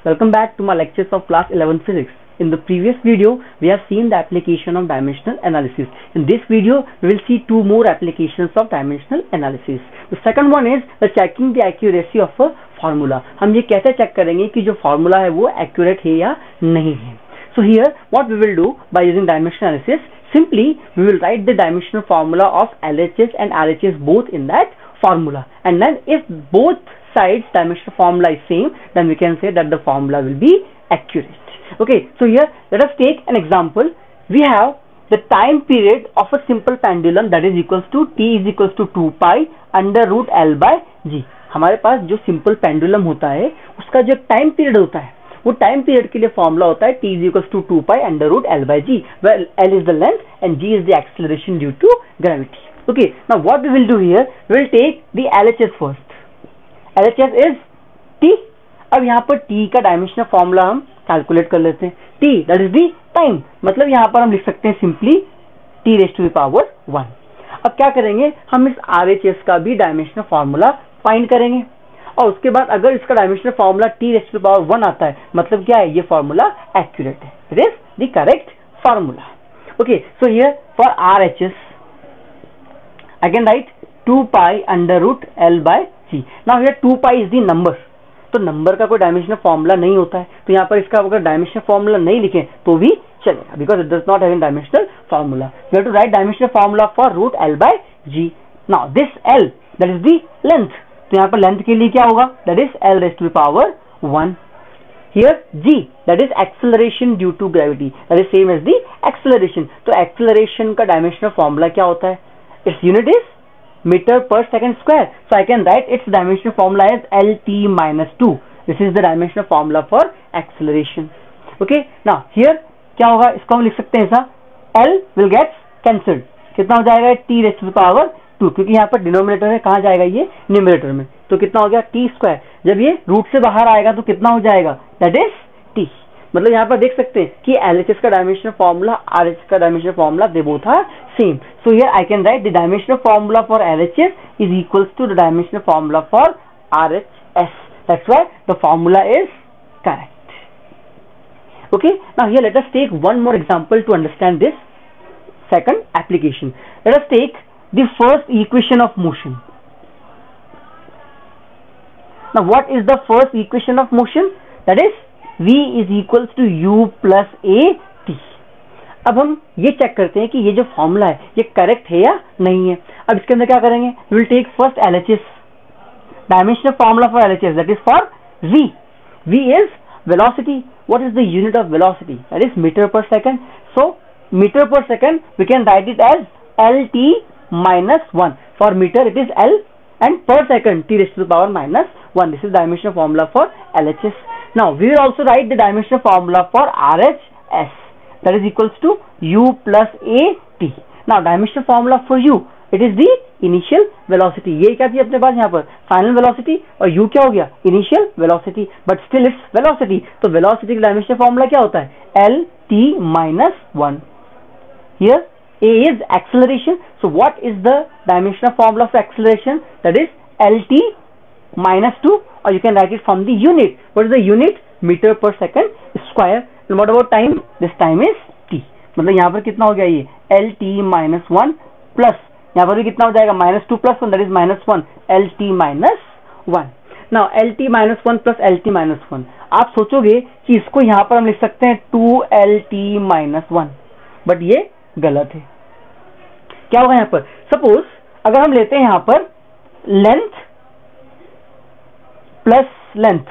Welcome back to my lectures of class 11 physics. In the previous video, we have seen the application of dimensional analysis. In this video, we will see two more applications of dimensional analysis. The second one is the checking the accuracy of a formula. हम ये कैसे check करेंगे कि जो formula है वो accurate है या नहीं है. So here, what we will do by using dimensional analysis, simply we will write the dimensional formula of LHS and RHS both in that formula, and then if both sides dimensional formula is same, then we can say that the formula will be accurate. Okay, so here let us take an example. We have the time period of a simple pendulum that is equals to t is equals to 2 pi under root L by g. हमारे पास जो simple pendulum होता है उसका जो time period होता है वो time period के लिए फॉर्मूला होता है t is equals to 2 pi under root L by g, where L is the length and g is the acceleration due to gravity. Okay, now what we will do here, we will take the LHS first. LHS is t. अब यहाँ पर t का dimensional formula हम calculate कर लेते हैं. t that is the time, मतलब यहाँ पर हम लिख सकते हैं simply t raise to the power 1. अब क्या करेंगे, हम इस RHS का भी डायमेंशनल फॉर्मूला फाइंड करेंगे और उसके बाद अगर इसका dimensional formula t raise to the power 1 आता है, मतलब क्या है, ये फॉर्मूला एक्यूरेट है. It is the correct formula. Okay, so here for RHS I can write 2 pi under root L by g. Now here 2 pi is the number. तो number का कोई डायमेंशनल फॉर्मूला नहीं होता है, तो यहाँ पर इसका अगर डायमेंशनल फॉर्मूला नहीं लिखें तो भी चलेगा, because it does not have dimensional formula. We have to write dimensional formula for root L by g. Now this L that is the length, तो यहाँ पर लेंथ के लिए क्या होगा, that is L raise to the power 1. Here g that is acceleration due to gravity, that is same as the acceleration. तो acceleration का dimensional formula क्या होता है, its unit is meter per second square, so I can write its dimensional formula as LT minus 2. This is the dimensional formula for acceleration. Okay, now here क्या होगा, इसको हम लिख सकते हैं ऐसा, L will get cancelled. कितना हो जाएगा, t raised to the power 2, क्योंकि यहाँ पर डिनोमिनेटर है, कहाँ जाएगा ये, न्यूमरेटर में, तो कितना हो गया t स्क्वायर. जब ये रूट से बाहर आएगा तो कितना हो जाएगा, दैट इज t. मतलब यहाँ पर देख सकते हैं कि LHS का डायमेंशनल फॉर्मूला, RHS का dimensional formula, they both are same. So here I can write the dimensional formula for LHS is equals to the dimensional formula for RHS. That's why the formula is correct. Okay, now here let us take one more example to understand this second application. Let us take the first equation of motion. Now what is the first equation of motion, that is v is equals to u plus a t. अब हम ये check करते हैं कि ये जो formula है ये करेक्ट है या नहीं है. अब इसके अंदर क्या करेंगे, we will take first LHS, dimensional formula for LHS, that is for v. v is velocity. What is the unit of velocity, that is meter per second. So meter per second we can write it as LT minus 1. For meter it is L and per second t raised to the power minus 1. This is dimensional formula for LHS. Now we will also write the dimensional formula for RHS, that is equals to u plus a t. Now dimensional formula for u, it is the initial velocity. ये क्या थी अपने पास यहाँ पर, final velocity, और u क्या हो गया, initial velocity, but still it's velocity. तो velocity का dimensional formula क्या होता है, L t minus 1. Here a is acceleration. So what is the dimensional formula for acceleration, that is LT minus 2, or you can write it from the unit. What is the unit, meter per second square. And what about time, this time is t. मतलब यहाँ पर कितना हो गया, ये LT minus 1 plus यहाँ पर भी कितना हो जाएगा, minus 2 plus 1, that is minus 1, LT minus 1. Now LT minus 1 plus LT minus 1, आप सोचोगे कि इसको यहाँ पर हम लिख सकते हैं 2LT minus 1, बट ये गलत है. क्या होगा यहाँ पर, सपोज अगर हम लेते हैं यहाँ पर लेंथ प्लस लेंथ,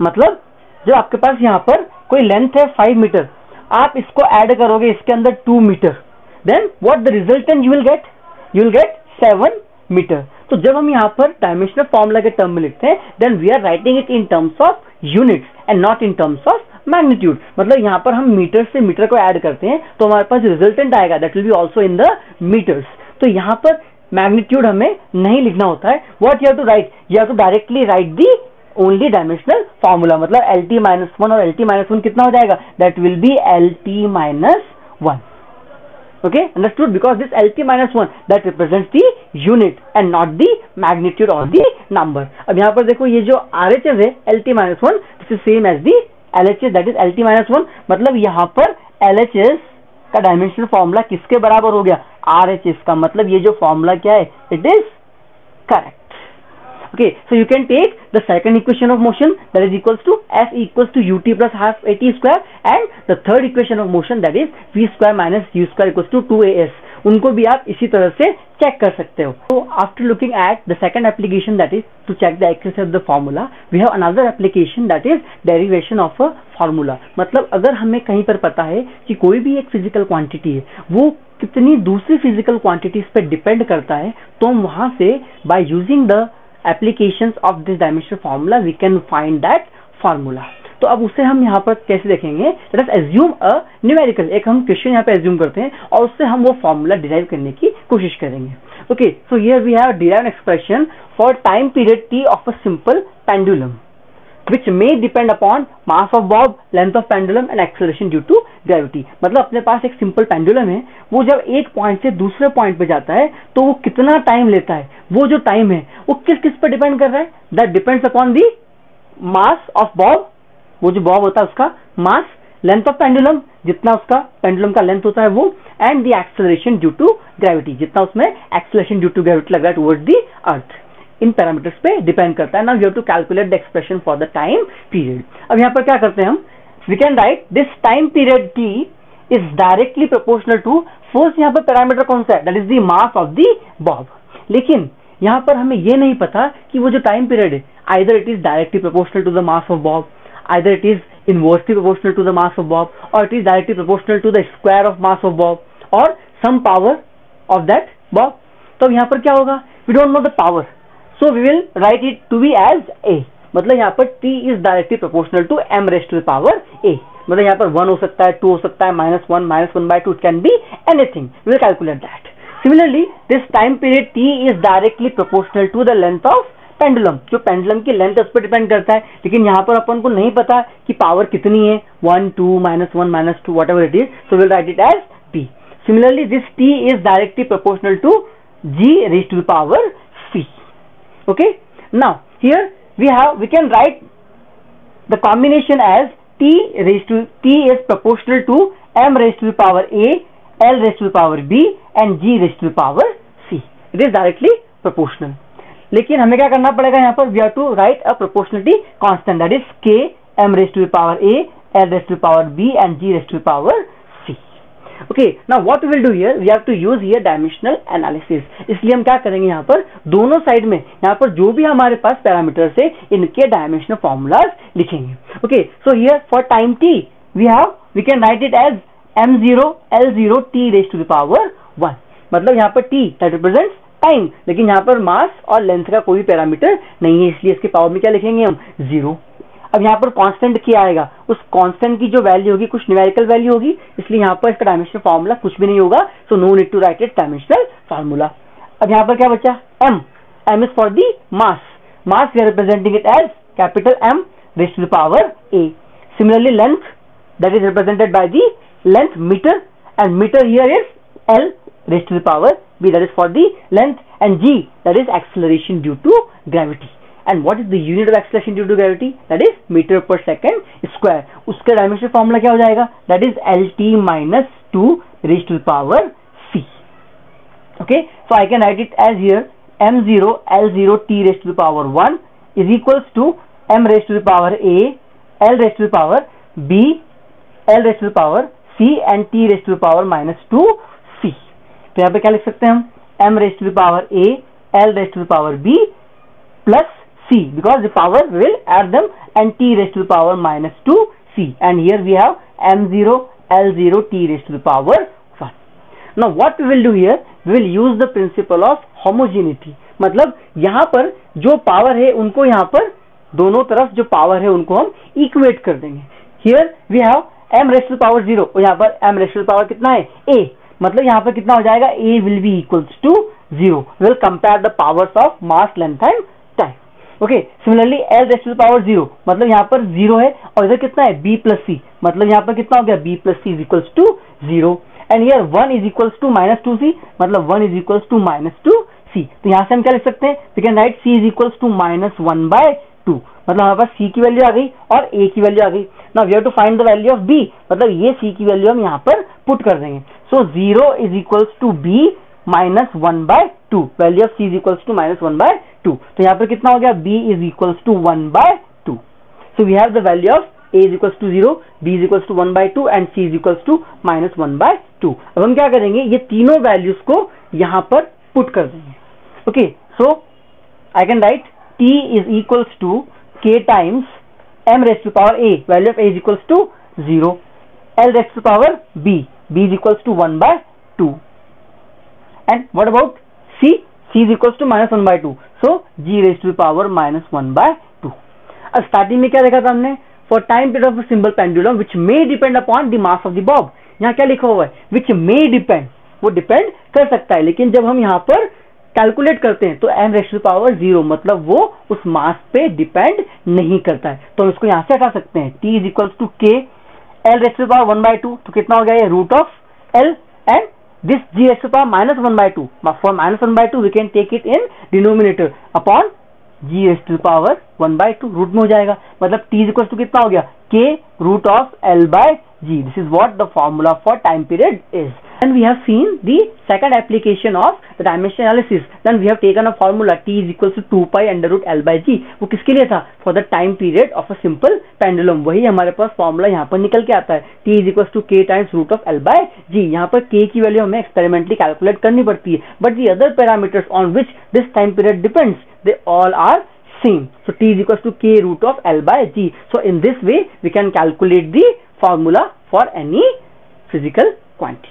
मतलब जो आपके पास यहाँ पर कोई लेंथ है 5 मीटर, आप इसको ऐड करोगे इसके अंदर 2 metre, then what the resultant you will get, you will get 7 metre. तो जब हम यहाँ पर डायमेंशनल फॉर्मूला के टर्म में लिखते हैं, then we are writing it in terms of units and not in terms of magnitude. मतलब यहाँ पर हम मीटर से मीटर को ऐड करते हैं तो हमारे पास रिजल्टेंट आएगा, that will be also in the metres. तो यहाँ पर मैग्नीट्यूड हमें नहीं लिखना होता है. What you have to write, you have to directly write the only dimensional formula. मतलब LT minus 1 और LT minus 1 कितना हो जाएगा, that will B LT minus 1. Okay, understood? Because this LT minus 1 that represents the unit and not the magnitude or the number. अब यहाँ पर देखो ये जो RHS है LT minus 1 this is same as the LHS, that is LT minus 1. मतलब यहाँ पर LHS का डायमेंशनल फॉर्मूला किसके बराबर हो गया? RHS का. मतलब ये जो फॉर्मूला क्या है? It is correct. Okay, so you can take the second equation of motion that is equals to F equals to ut plus half at square, and the third equation of motion that is v square minus u square equals to 2as. उनको भी आप इसी तरह से check कर सकते हो. So after looking at the second application that is to check the accuracy of the formula, we have another application that is derivation of a formula. मतलब अगर हमें कहीं पर पता है कि कोई भी एक फिजिकल क्वांटिटी है वो कितनी दूसरी फिजिकल क्वांटिटीज पे डिपेंड करता है, तो हम वहां से by using the applications of this dimensional formula we can find that formula. तो अब उसे हम यहाँ पर कैसे देखेंगे? Let us assume a numerical, एक हम क्वेश्चन यहाँ पे assume करते हैं और उससे हम वो फॉर्मूला डिराइव करने की कोशिश करेंगे. Okay, so here we have derived expression for time period t of a simple pendulum which may depend upon mass of bob, length of pendulum and acceleration due to gravity. मतलब अपने पास एक simple pendulum है, वो जब एक point से दूसरे point पे जाता है तो वो कितना टाइम लेता है, वो जो टाइम है वो किस किस पे डिपेंड कर रहा है? That depends upon the mass of Bob, वो जो बॉब होता है उसका मास, लेंथ ऑफ पेंडुलम, जितना उसका पेंडुलम का लेंथ होता है वो, and the acceleration due to gravity, जितना उसमें एक्सेलरेशन ड्यू टू ग्रेविटी लग रहा है टुवर्ड्स दी अर्थ. इन पैरामीटर्स पे डिपेंड करता है. Now you have to calculate the expression for the time period. अब यहाँ पर क्या करते हैं हम? We can write this time period t is directly proportional to first, यहाँ पर पैरामीटर कौन सा है? That is the mass of the Bob. लेकिन यहाँ पर हमें ये नहीं पता कि वो जो टाइम पीरियड है either it is directly proportional to the mass of bob, either it is inversely proportional to the mass of bob, और it is directly proportional to the square of mass of bob और some power of that bob. तो यहाँ पर क्या होगा? We don't know the power, so we will write it to be as a. मतलब यहाँ पर t is directly proportional to m raised to the power a. मतलब यहाँ पर 1 हो सकता है, 2 हो सकता है, -1/2, it can be anything. We will calculate that. Similarly, this time period t is directly proportional to the length of pendulum. जो पेंडुलम की लेंथ उस पर डिपेंड करता है, लेकिन यहाँ पर अपन को नहीं पता कि पावर कितनी है, 1, 2, -1, -2, whatever it is. So we will write it as t. Similarly, this t is directly proportional to g raised to the power c. Okay, now here we can write the combination as t is proportional to m raised to the power a, l raised to the power b and g raised to the power c. It is directly proportional. लेकिन हमें क्या करना पड़ेगा? यहाँ पर we have to write a proportionality constant, that is k m raised to the power a, l raised to the power b and g raised to the power c. Okay, now what we will do here, we have to use here dimensional analysis. इसलिए हम क्या करेंगे? यहाँ पर दोनों side में यहाँ पर जो भी हमारे पास पैरामीटर्स है इनके डायमेंशनल फॉर्मूलाज लिखेंगे. Okay, so here for time t we can write it as m0 l0 t raised to the power 1. मतलब यहाँ पर t that represents टाइम, लेकिन यहाँ पर मास और लेंथ का कोई पैरामीटर नहीं है, इसलिए इसके पावर में क्या लिखेंगे हम? 0. अब यहाँ पर कांस्टेंट क्या आएगा? उस कांस्टेंट की जो वैल्यू होगी कुछ न्यूमेरिकल वैल्यू होगी, इसलिए यहाँ पर इसका डायमेंशनल फॉर्मूला कुछ भी नहीं होगा. So no need to write it dimensional formula. अब यहाँ पर क्या बचा? m is for the mass we are representing it as capital M raised to the power a. Similarly length that is represented by the length metre, and metre here is l raised to the power b, that is for the length, and g that is acceleration due to gravity. And what is the unit of acceleration due to gravity? That is meter per second square. उसका dimensional formula क्या हो जाएगा? That is lt minus 2 raised to the power c. Okay, so I can write it as here m0 l0 t raised to the power 1 is equals to m raised to the power a, l raised to the power b, l raised to the power c and t raised to the power minus 2 c. तो यहाँ पे क्या लिख सकते हैं हम? m raised to the power a, l raised to the power b plus c, because the power will add them, and t raised to the power minus 2 c, and here we have m0 l0 t raised to the power 1. Now what we will do here, we will use the principle of homogeneity. मतलब यहाँ पर जो power है उनको यहाँ पर दोनों तरफ जो पावर है उनको हम इक्वेट कर देंगे. Here we have m raised to the power 0 और यहाँ पर m raised to the power कितना है? a. मतलब यहाँ पर कितना हो जाएगा? a will be equals to 0. We will compare the powers of mass, length and time. Okay, similarly l raised to the power 0 मतलब यहाँ पर 0 है और इधर कितना है? b plus c. मतलब यहाँ पर कितना हो गया? b plus c is equals to 0. And here 1 is equals to -2c, मतलब 1 इज इक्वल्स टू -2c। तो यहाँ से हम क्या लिख सकते हैं, we can write c is equals to -1/2, मतलब हमारे पास c की वैल्यू आ गई और a की वैल्यू आ गई। Now we have to find the value of b, मतलब ये c की वैल्यू हम यहाँ पर पुट कर देंगे। सो 0 is equals to b -1/2, value of c is equals to -1/2। तो यहाँ पर कितना हो गया, b is equals to 1/2। So we have the value of a is equals to 0, b is equals to 1/2 and c is equals to -1/2। अब हम क्या करेंगे, ये तीनों वैल्यूज को यहाँ पर पुट कर देंगे। Okay, so I can right t is equals to k times m raised to power a, value of a is equals to 0, l raised to power b, b is equals to 1/2, and what about c, c is equals to -1/2, so g raised to the power -1/2। अब starting में क्या देखा था हमने, for time period of a simple pendulum which may depend upon the mass of the bob, यहाँ क्या लिखा हुआ है, which may depend, वो डिपेंड कर सकता है, लेकिन जब हम यहाँ पर कैलकुलेट करते हैं तो m raised to the power 0, मतलब वो उस मास पे डिपेंड नहीं करता है। तो हम इसको यहाँ से हटा सकते हैं, t is equals to k, l raised to the power 1/2, तो कितना हो गया ये root of l, and this g raised to the power -1/2, for -1/2 we can take it in denominator upon g raised to the power 1/2, root में हो जाएगा, मतलब t is equals to कितना हो गया, k root of l/g। This is what the formula for time period is। And we have seen the second application of the dimension analysis। Then we have taken a formula t is equals to 2 pi under root l/g। वो किसके लिए था, for the time period of a simple pendulum। वही हमारे पास formula यहाँ पर निकल के आता है, t is equals to k times root of l/g। यहाँ पर k की वैल्यू हमें एक्सपेरिमेंटली कैलकुलेट करनी पड़ती है, but the other parameters on which this time period depends, they all are same। So t is equals to k root of l/g। So in this way we can calculate the formula for any physical quantity।